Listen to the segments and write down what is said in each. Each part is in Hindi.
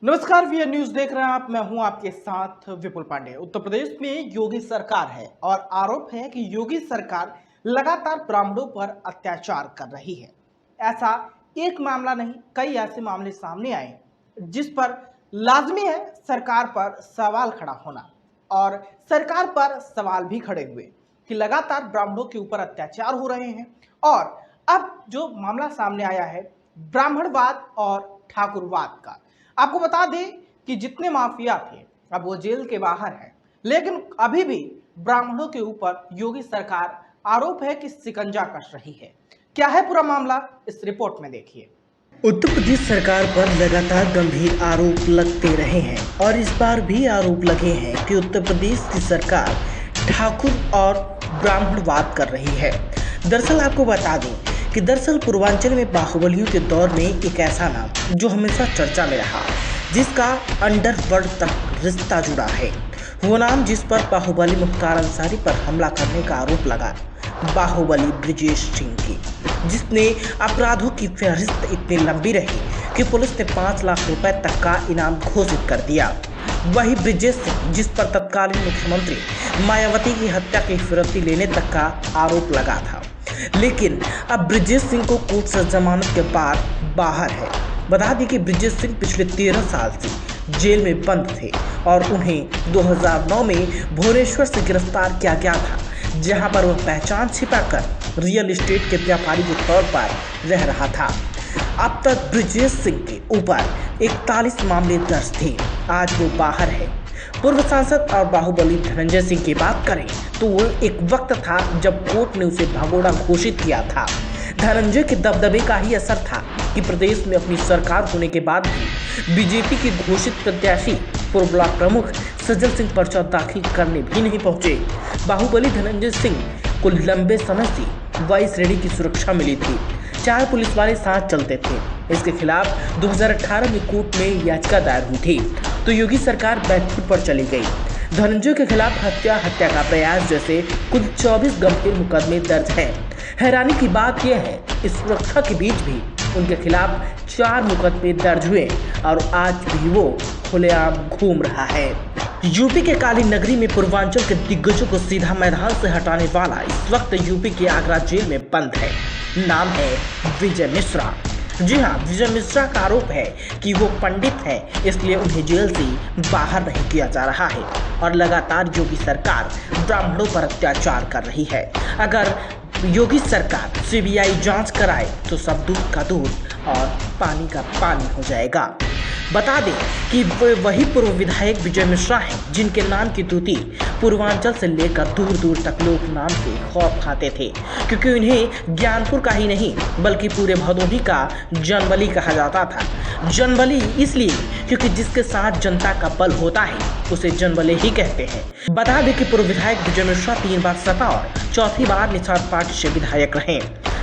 नमस्कार, वीआर न्यूज देख रहे हैं आप। मैं हूं आपके साथ विपुल पांडे। उत्तर प्रदेश में योगी सरकार है और आरोप है कि योगी सरकार लगातार ब्राह्मणों पर अत्याचार कर रही है। ऐसा एक मामला नहीं, कई ऐसे मामले सामने आए जिस पर लाजमी है सरकार पर सवाल खड़ा होना। और सरकार पर सवाल भी खड़े हुए कि लगातार ब्राह्मणों के ऊपर अत्याचार हो रहे हैं। और अब जो मामला सामने आया है ब्राह्मणवाद और ठाकुरवाद का, आपको बता दें कि जितने माफिया थे अब वो जेल के बाहर हैं, लेकिन अभी भी ब्राह्मणों के ऊपर योगी सरकार आरोप है कि शिकंजा कस रही है। क्या है पूरा मामला, इस रिपोर्ट में देखिए। उत्तर प्रदेश सरकार पर लगातार गंभीर आरोप लगते रहे हैं और इस बार भी आरोप लगे हैं कि उत्तर प्रदेश की सरकार ठाकुर और ब्राह्मणवाद कर रही है। दरअसल आपको बता दें कि पूर्वांचल में बाहुबलियों के दौर में एक ऐसा नाम जो हमेशा चर्चा में रहा, जिसका अंडरवर्ल्ड तक रिश्ता जुड़ा है, वो नाम जिस पर बाहुबली मुख्तार अंसारी पर हमला करने का आरोप लगा, बाहुबली ब्रिजेश सिंह की, जिसने अपराधों की फहरिस्त इतनी लंबी रही कि पुलिस ने 5 लाख रुपए तक का इनाम घोषित कर दिया। वही ब्रिजेश सिंह जिस पर तत्कालीन मुख्यमंत्री मायावती की हत्या की फिरौती लेने तक का आरोप लगा था, लेकिन अब ब्रिजेश सिंह को कोर्ट से जमानत के बाद बाहर है। बता दें कि ब्रिजेश सिंह पिछले 13 साल से जेल में बंद थे और उन्हें 2009 में भुवनेश्वर से गिरफ्तार किया गया था, जहां पर वह पहचान छिपाकर रियल एस्टेट के व्यापारी के तौर पर रह रहा था। अब तक ब्रिजेश सिंह के ऊपर 41 मामले दर्ज थे। आज वो बाहर है। पूर्व सांसद और बाहुबली धनंजय सिंह की बात करें तो वो एक वक्त था जब कोर्ट ने उसे भगोड़ा घोषित किया था। धनंजय के दबदबे का ही असर था कि प्रदेश में अपनी सरकार होने के बाद भी बीजेपी के घोषित प्रत्याशी पूर्व ब्लॉक प्रमुख सज्जन सिंह पर्चा दाखिल करने भी नहीं पहुंचे। बाहुबली धनंजय सिंह को लंबे समय से वाई श्रेणी की सुरक्षा मिली थी। 4 पुलिस वाले साथ चलते थे। इसके खिलाफ 2018 में कोर्ट में याचिका दायर हुई थी तो योगी सरकार बैकफुट पर चली गई। धनंजय के खिलाफ हत्या का प्रयास जैसे कुल 24 गंभीर मुकदमे दर्ज हैं। हैरानी की बात यह है इस सुरक्षा के बीच भी उनके खिलाफ 4 मुकदमे दर्ज हुए और आज भी वो खुलेआम घूम रहा है। यूपी के काली नगरी में पूर्वांचल के दिग्गजों को सीधा मैदान से हटाने वाला इस वक्त यूपी के आगरा जेल में बंद है। नाम है विजय मिश्रा। जी हाँ, विजय मिश्रा का आरोप है कि वो पंडित है, इसलिए उन्हें जेल से बाहर नहीं किया जा रहा है और लगातार योगी सरकार ब्राह्मणों पर अत्याचार कर रही है। अगर योगी सरकार सीबीआई जांच कराए तो सब दूध का दूध और पानी का पानी हो जाएगा। बता दें कि वही पूर्व विधायक विजय मिश्रा हैं जिनके नाम की त्रुटि पूर्वांचल से लेकर दूर दूर तक लोग नाम से खौफ खाते थे, क्योंकि उन्हें ज्ञानपुर का ही नहीं बल्कि पूरे भदोही का जनबली कहा जाता था। जनबली इसलिए क्योंकि जिसके साथ जनता का बल होता है उसे जनबली ही कहते हैं। बता दें कि पूर्व विधायक विजय मिश्रा 3 बार सपा और चौथी बार निषाद पार्टी से विधायक रहे।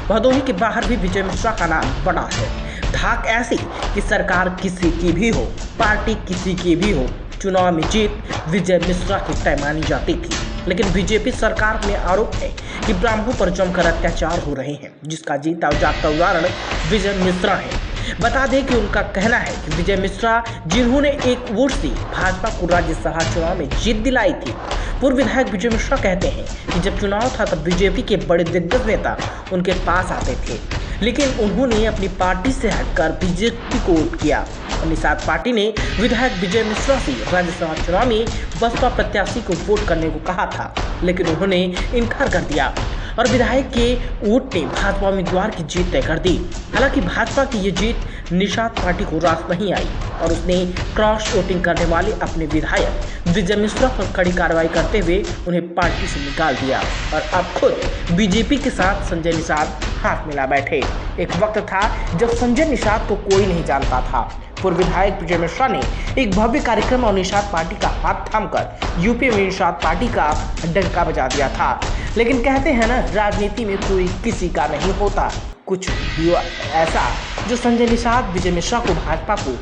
भदोही के बाहर भी विजय मिश्रा का नाम बड़ा है। धाक ऐसी कि सरकार किसी की भी हो, पार्टी किसी की भी हो, चुनाव में जीत विजय मिश्रा की तय मानी जाती थी। लेकिन बीजेपी सरकार में आरोप है कि ब्राह्मणों पर जमकर अत्याचार हो रहे हैं, जिसका जीता जागता उदाहरण विजय मिश्रा है। बता दें कि उनका कहना है कि विजय मिश्रा जिन्होंने एक वोट से भाजपा को राज्यसभा चुनाव में जीत दिलाई थी। पूर्व विधायक विजय मिश्रा कहते हैं कि जब चुनाव था तब बीजेपी के बड़े दिग्गज नेता उनके पास आते थे, लेकिन उन्होंने अपनी पार्टी से हटकर बीजेपी को वोट किया। निषाद पार्टी ने विधायक विजय मिश्रा से राज्यसभा चुनाव में बसपा प्रत्याशी को वोट करने को कहा था, लेकिन उन्होंने इनकार कर दिया और विधायक के वोट ने भाजपा उम्मीदवार की जीत तय कर दी। हालांकि भाजपा की ये जीत निषाद पार्टी को रास नहीं आई और उसने क्रॉस वोटिंग करने वाले अपने विधायक विजय मिश्रा पर कड़ी कार्रवाई करते हुए उन्हें पार्टी से निकाल दिया और अब खुद बीजेपी के साथ संजय निषाद हाथ मिला बैठे। एक वक्त था जब संजय निषाद को कोई नहीं जानता था। पूर्व विधायक विजय मिश्रा ने एक भव्य कार्यक्रम और निषाद पार्टी का हाथ थामकर यूपी में निषाद पार्टी का डंका बजा दिया था। लेकिन कहते हैं ना, राजनीति में कोई किसी का नहीं होता। कुछ युवा ऐसा जो संजय निषाद, विजय मिश्रा को भाजपा को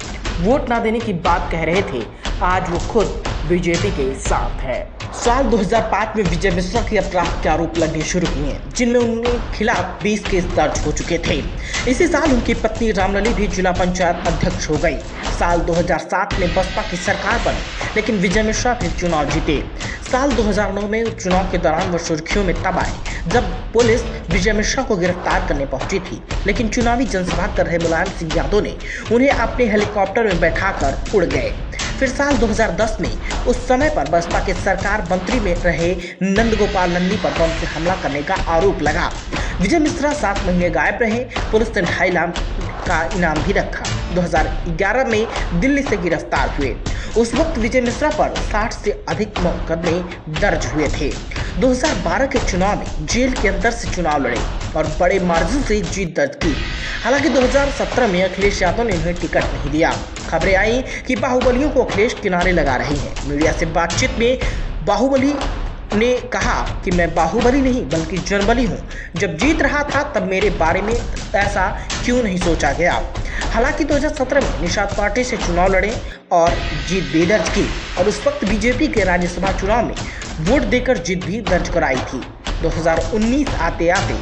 वोट ना देने की बात कह रहे थे, आज वो खुद बीजेपी के साथ है। साल 2005 में विजय मिश्रा के अपराध के आरोप लगने शुरू हुए हैं, जिनमें उनके खिलाफ 20 केस दर्ज हो चुके थे। इसी साल उनकी पत्नी रामलली भी जिला पंचायत अध्यक्ष हो गई। साल 2007 में बसपा की सरकार बनी, लेकिन विजय मिश्रा फिर चुनाव जीते। साल 2009 में चुनाव के दौरान वो सुर्खियों में तब आए जब पुलिस विजय मिश्रा को गिरफ्तार करने पहुंची थी, लेकिन चुनावी जनसभा कर रहे मुलायम सिंह यादव ने उन्हें अपने हेलीकॉप्टर में बैठाकर उड़ गए। फिर साल 2010 में उस समय पर बसपा के सरकार मंत्री में रहे नंदगोपाल नंदी पर बम से हमला करने का आरोप लगा। विजय मिश्रा 7 महीने गायब रहे। पुलिस ने 2.5 लाख का इनाम भी रखा। 2011 में दिल्ली से गिरफ्तार हुए। उस वक्त विजय मिश्रा पर 60 से अधिक मुकदमे दर्ज हुए थे। 2012 के चुनाव में जेल के अंदर से चुनाव लड़े और बड़े मार्जिन से जीत दर्ज की। हालांकि 2017 में अखिलेश यादव ने उन्हें टिकट नहीं दिया। खबरें आई कि बाहुबलियों को अखिलेश किनारे लगा रहे हैं। मीडिया से बातचीत में बाहुबली ने कहा कि मैं बाहुबली नहीं बल्कि जनबली हूं। जब जीत रहा था तब मेरे बारे में ऐसा क्यों नहीं सोचा गया। हालांकि 2017 में निषाद पार्टी से चुनाव लड़े और जीत भी दर्ज की और उस वक्त बीजेपी के राज्यसभा चुनाव में वोट देकर जीत भी दर्ज कराई थी। 2019 आते आते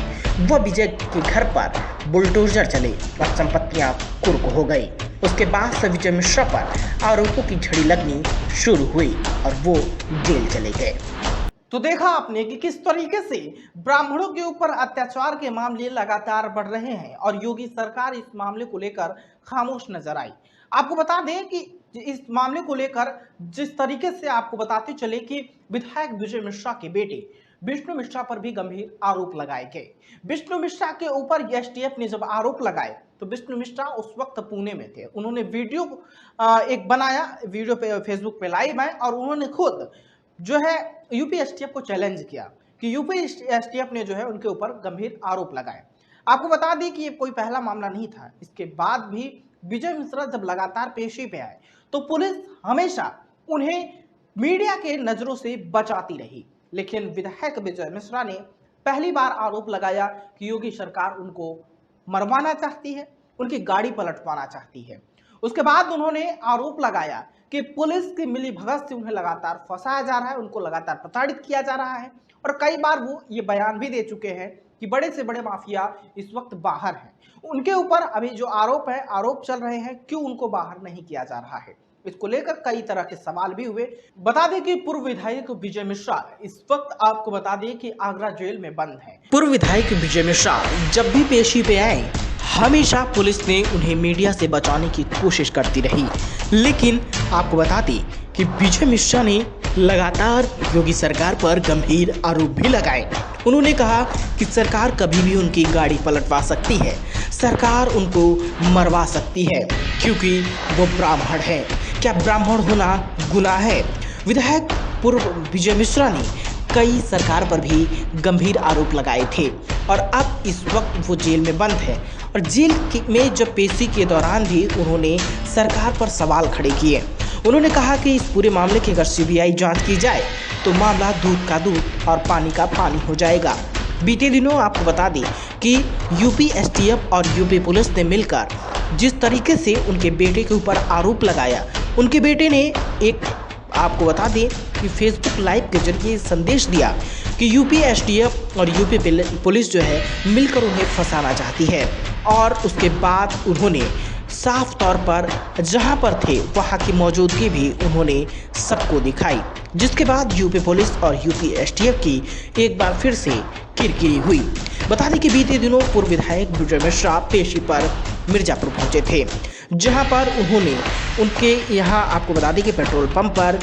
वह विजय के घर पर बुलडोजर चले और संपत्तियां कुर्क हो गई। उसके बाद से विजय मिश्रा पर आरोपों की झड़ी लगनी शुरू हुई और वो जेल चले गए। तो देखा आपने कि किस तरीके से ब्राह्मणों के ऊपर अत्याचार के मामले लगातार बढ़ रहे हैं और योगी सरकार इस मामले को लेकर खामोश नजर आई। आपको बता दें कि इस मामले को लेकर जिस तरीके से आपको बताते चले कि विधायक विजय मिश्रा के बेटे विष्णु मिश्रा पर भी गंभीर आरोप लगाए गए। विष्णु मिश्रा के ऊपर एसटीएफ ने जब आरोप लगाए तो विष्णु मिश्रा उस वक्त पुणे में थे। उन्होंने वीडियो एक बनाया, वीडियो पे फेसबुक पे लाइव आए और उन्होंने खुद जो है यूपी एसटीएफ को चैलेंज किया कि यूपी एसटीएफ ने जो है उनके ऊपर गंभीर आरोप लगाए। आपको बता दें कि ये कोई पहला मामला नहीं था। इसके बाद भी विजय मिश्रा जब लगातार पेशी पे आए तो पुलिस हमेशा उन्हें मीडिया के नजरों से बचाती रही, लेकिन विधायक विजय मिश्रा ने पहली बार आरोप लगाया कि योगी सरकार उनको मरवाना चाहती है, उनकी गाड़ी पलटवाना चाहती है। उसके बाद उन्होंने आरोप लगाया कि पुलिस की मिलीभगत से उन्हें लगातार फंसाया जा रहा है, उनको लगातार प्रताड़ित किया जा रहा है और कई बार वो ये बयान भी दे चुके हैं कि बड़े से बड़े माफिया इस वक्त बाहर हैं। उनके ऊपर अभी जो आरोप चल रहे हैं, क्यों उनको बाहर नहीं किया जा रहा है, इसको लेकर कई तरह के सवाल भी हुए। बता दें कि पूर्व विधायक विजय मिश्रा इस वक्त आपको बता दें कि आगरा जेल में बंद है। पूर्व विधायक विजय मिश्रा जब भी पेशी पे आए हमेशा पुलिस ने उन्हें मीडिया से बचाने की कोशिश करती रही, लेकिन आपको बता दें कि विजय मिश्रा ने लगातार योगी सरकार पर गंभीर आरोप भी लगाए। उन्होंने कहा कि सरकार कभी भी उनकी गाड़ी पलटवा सकती है, सरकार उनको मरवा सकती है क्योंकि वो ब्राह्मण है। क्या ब्राह्मण होना गुनाह है? विधायक पूर्व विजय मिश्रा ने कई सरकार पर भी गंभीर आरोप लगाए थे और अब इस वक्त वो जेल में बंद है और जेल में जब पेशी के दौरान भी उन्होंने सरकार पर सवाल खड़े किए। उन्होंने कहा कि इस पूरे मामले की अगर सीबीआई जांच की जाए तो मामला दूध का दूध और पानी का पानी हो जाएगा। बीते दिनों आपको बता दें कि यूपी एसटीएफ और यूपी पुलिस ने मिलकर जिस तरीके से उनके बेटे के ऊपर आरोप लगाया, उनके बेटे ने एक आपको बता दें कि फेसबुक लाइव के जरिए संदेश दिया कि यूपी एसटीएफ और यूपी पुलिस जो है मिलकर उन्हें फंसाना चाहती है और उसके बाद उन्होंने साफ तौर पर जहां पर थे वहां की मौजूदगी भी उन्होंने सबको दिखाई, जिसके बाद यूपी पुलिस और यूपी एसटीएफ की एक बार फिर से किरकिरी हुई। बता दें कि बीते दिनों पूर्व विधायक विजय मिश्रा पेशी पर मिर्जापुर पहुंचे थे, जहां पर उन्होंने उनके यहां आपको बता दें कि पेट्रोल पंप पर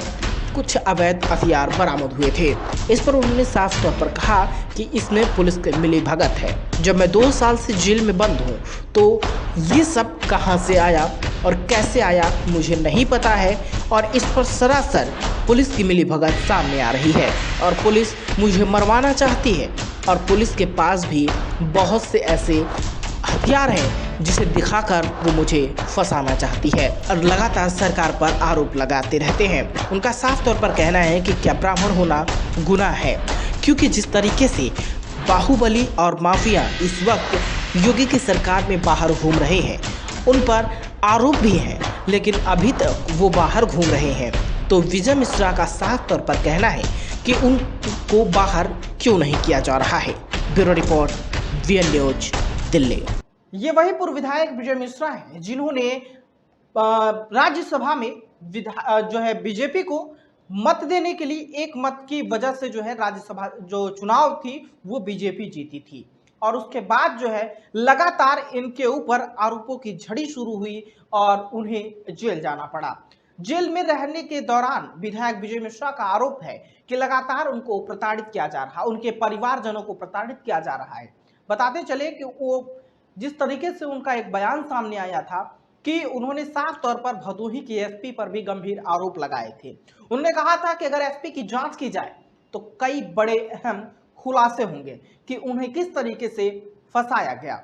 कुछ अवैध हथियार बरामद हुए थे। इस पर उन्होंने साफ तौर पर कहा कि इसमें पुलिस की मिलीभगत है। जब मैं 2 साल से जेल में बंद हूँ तो ये सब कहां से आया और कैसे आया मुझे नहीं पता है और इस पर सरासर पुलिस की मिलीभगत सामने आ रही है और पुलिस मुझे मरवाना चाहती है और पुलिस के पास भी बहुत से ऐसे हथियार हैं जिसे दिखाकर वो मुझे फंसाना चाहती है और लगातार सरकार पर आरोप लगाते रहते हैं। उनका साफ तौर पर कहना है कि क्या ब्राह्मण होना गुनाह है, क्योंकि जिस तरीके से बाहुबली और माफिया इस वक्त योगी की सरकार में बाहर घूम रहे हैं, उन पर आरोप भी हैं, लेकिन अभी तक वो बाहर घूम रहे हैं। तो विजय मिश्रा का साफ तौर पर कहना है कि उनको बाहर क्यों नहीं किया जा रहा है। Bureau report, VN news, Delhi. ये वही पूर्व विधायक विजय मिश्रा हैं जिन्होंने राज्यसभा में जो है बीजेपी को मत देने के लिए एक मत की वजह से जो है राज्यसभा जो चुनाव थी वो बीजेपी जीती थी, और उसके बाद जो है लगातार इनके ऊपर आरोपों की झड़ी शुरू हुई और उन्हें जेल जाना पड़ा। जेल में रहने के दौरान विधायक विजय मिश्रा का आरोप है कि लगातार उनको प्रताड़ित किया जा रहा, उनके परिवारजनों को प्रताड़ित किया जा रहा है। बताते चले कि वो जिस तरीके से उनका एक बयान सामने आया था कि उन्होंने साफ तौर पर भदोही की एसपी पर भी गंभीर आरोप लगाए थे। उन्होंने कहा था कि अगर एसपी की जांच की जाए तो कई बड़े अहम खुलासे होंगे कि उन्हें किस तरीके से फंसाया गया।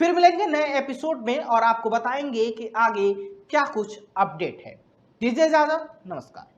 फिर मिलेंगे नए एपिसोड में और आपको बताएंगे कि आगे क्या कुछ अपडेट है। दीजिए इजाजत, नमस्कार।